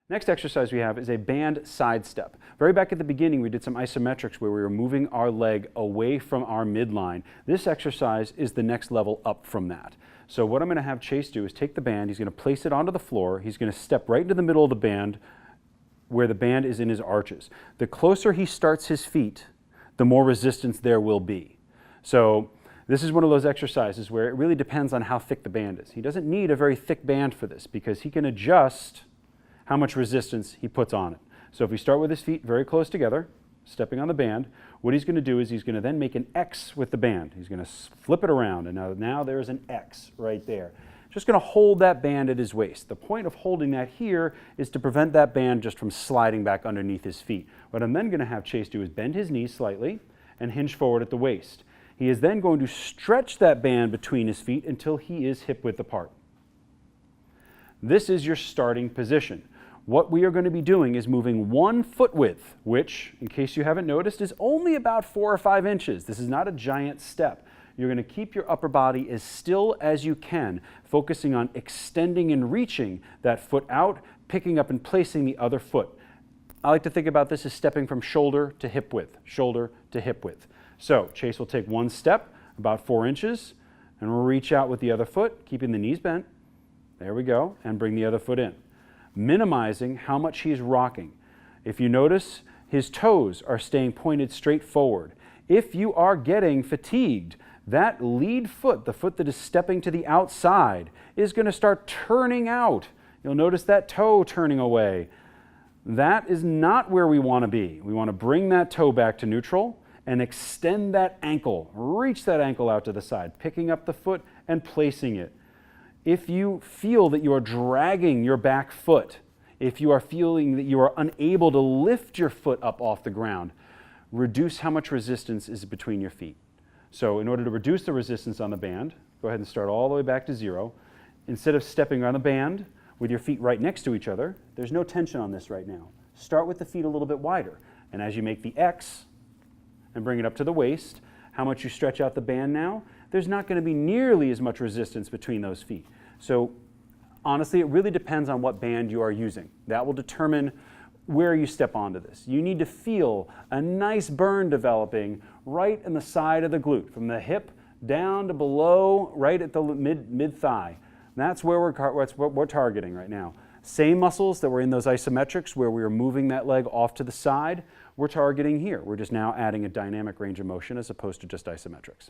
Next exercise we have is a band sidestep. Very back at the beginning we did some isometrics where we were moving our leg away from our midline. This exercise is the next level up from that. So what I'm going to have Chase do is take the band, he's going to place it onto the floor, he's going to step right into the middle of the band where the band is in his arches. The closer he starts his feet, the more resistance there will be. So this is one of those exercises where it really depends on how thick the band is. He doesn't need a very thick band for this because he can adjust how much resistance he puts on it. So if we start with his feet very close together, stepping on the band, what he's going to do is he's going to then make an X with the band. He's going to flip it around, and now there's an X right there. Just going to hold that band at his waist. The point of holding that here is to prevent that band just from sliding back underneath his feet. What I'm then going to have Chase do is bend his knees slightly and hinge forward at the waist. He is then going to stretch that band between his feet until he is hip width apart. This is your starting position. What we are going to be doing is moving 1 foot width, which, in case you haven't noticed, is only about 4 or 5 inches. This is not a giant step. You're going to keep your upper body as still as you can, focusing on extending and reaching that foot out, picking up and placing the other foot. I like to think about this as stepping from shoulder to hip width, shoulder to hip width. So Chase will take 1 step, about 4 inches, and we'll reach out with the other foot, keeping the knees bent. There we go, and bring the other foot in, minimizing how much he's rocking. If you notice, his toes are staying pointed straight forward. If you are getting fatigued, that lead foot, the foot that is stepping to the outside, is going to start turning out. You'll notice that toe turning away. That is not where we want to be. We want to bring that toe back to neutral and extend that ankle. Reach that ankle out to the side, picking up the foot and placing it. If you feel that you are dragging your back foot, if you are feeling that you are unable to lift your foot up off the ground, reduce how much resistance is between your feet. So in order to reduce the resistance on the band, go ahead and start all the way back to 0. Instead of stepping on the band with your feet right next to each other, there's no tension on this right now. Start with the feet a little bit wider. And as you make the X and bring it up to the waist, how much you stretch out the band now, there's not going to be nearly as much resistance between those feet. So honestly, it really depends on what band you are using. That will determine where you step onto this. You need to feel a nice burn developing right in the side of the glute, from the hip down to below, right at the mid-thigh. That's where we're targeting right now. Same muscles that were in those isometrics where we were moving that leg off to the side, we're targeting here. We're just now adding a dynamic range of motion as opposed to just isometrics.